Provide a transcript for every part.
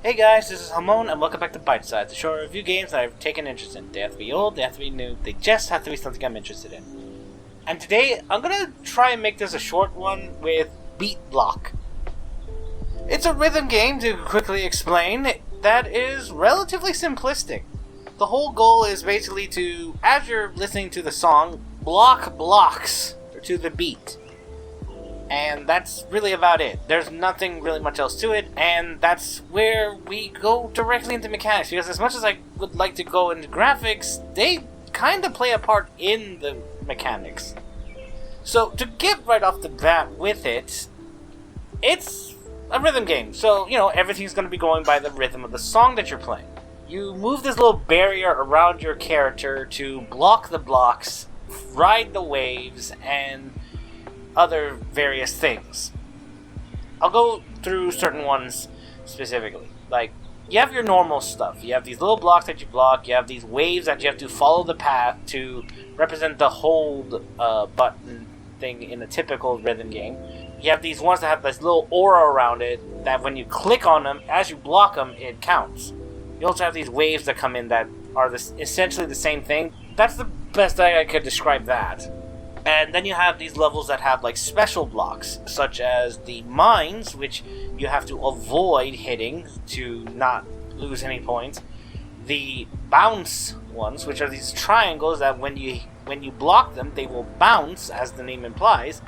Hey guys, this is Hamon, and welcome back to Bytesize, the show where I review games that I've taken interest in. They have to be old, they have to be new, they just have to be something I'm interested in. And today, I'm gonna try and make this a short one with Beatblock. It's a rhythm game, to quickly explain, that is relatively simplistic. The whole goal is basically to, as you're listening to the song, block blocks to the beat. And that's really about it. There's nothing really much else to it, and that's where we go directly into mechanics, because as much as I would like to go into graphics, they kind of play a part in the mechanics. So, to get right off the bat with it, it's a rhythm game, so, everything's going to be going by the rhythm of the song that you're playing. You move this little barrier around your character to block the blocks, ride the waves, and other various things. I'll go through certain ones specifically. Like, you have your normal stuff. You have these little blocks that you block. You have these waves that you have to follow the path to represent the hold button thing in a typical rhythm game. You have these ones that have this little aura around it that when you click on them, as you block them, it counts. You also have these waves that come in that are essentially the same thing. That's the best way I could describe that. And then you have these levels that have like special blocks, such as the mines, which you have to avoid hitting to not lose any points. The bounce ones, which are these triangles that when you block them, they will bounce, as the name implies,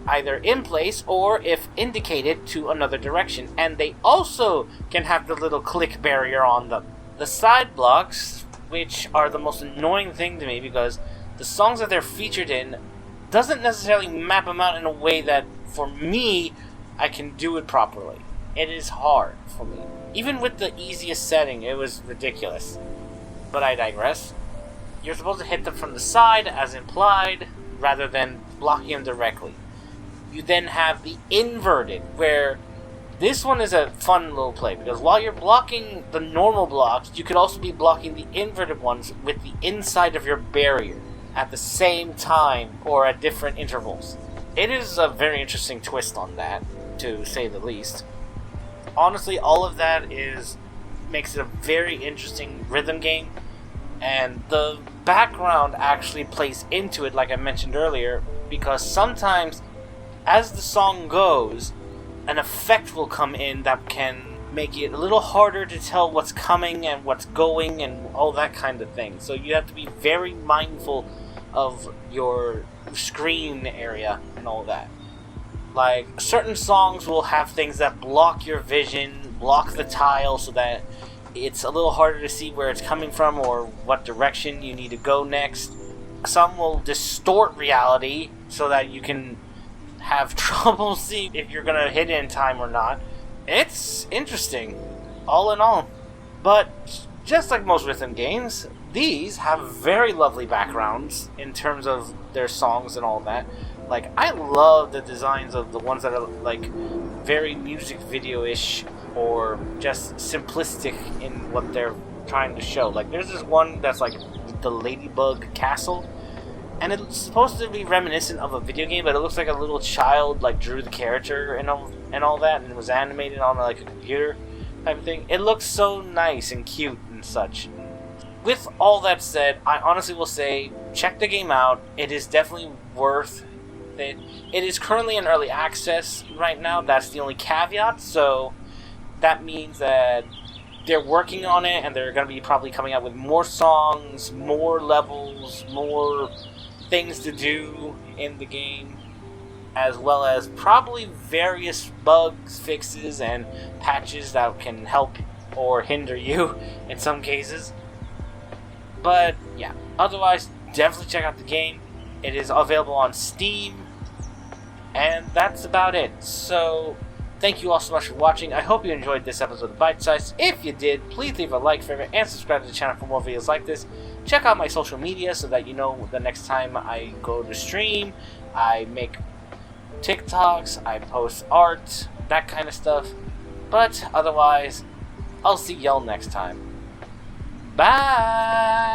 either in place or, if indicated, to another direction. And they also can have the little click barrier on them. The side blocks, which are the most annoying thing to me, because the songs that they're featured in doesn't necessarily map them out in a way that, for me, I can do it properly. It is hard for me. Even with the easiest setting, it was ridiculous. But I digress. You're supposed to hit them from the side, as implied, rather than blocking them directly. You then have the inverted, where this one is a fun little play, because while you're blocking the normal blocks, you could also be blocking the inverted ones with the inside of your barrier at the same time or at different intervals. It is a very interesting twist on that, to say the least. Honestly, all of that makes it a very interesting rhythm game, and the background actually plays into it, like I mentioned earlier, because sometimes as the song goes, an effect will come in that can make it a little harder to tell what's coming and what's going and all that kind of thing. So you have to be very mindful of your screen area and all that. Like, certain songs will have things that block your vision, block the tile, so that it's a little harder to see where it's coming from or what direction you need to go next. Some will distort reality so that you can have trouble seeing if you're gonna hit it in time or not. It's interesting, all in all. But just like most rhythm games, these have very lovely backgrounds in terms of their songs and all that. Like, I love the designs of the ones that are like very music video-ish or just simplistic in what they're trying to show. Like, there's this one that's like the Ladybug Castle, and it's supposed to be reminiscent of a video game, but it looks like a little child like drew the character and all that, and it was animated on like a computer type of thing. It looks so nice and cute and such. With all that said, I honestly will say, check the game out. It is definitely worth it. It is currently in early access right now. That's the only caveat. So that means that they're working on it, and they're going to be probably coming out with more songs, more levels, more things to do in the game, as well as probably various bugs, fixes, and patches that can help or hinder you in some cases. But yeah, otherwise, definitely check out the game. It is available on Steam, and that's about it. So, thank you all so much for watching. I hope you enjoyed this episode of Bite Size. If you did, please leave a like, favorite, and subscribe to the channel for more videos like this. Check out my social media so that you know the next time I go to stream. I make TikToks, I post art, that kind of stuff. But otherwise, I'll see y'all next time. Bye!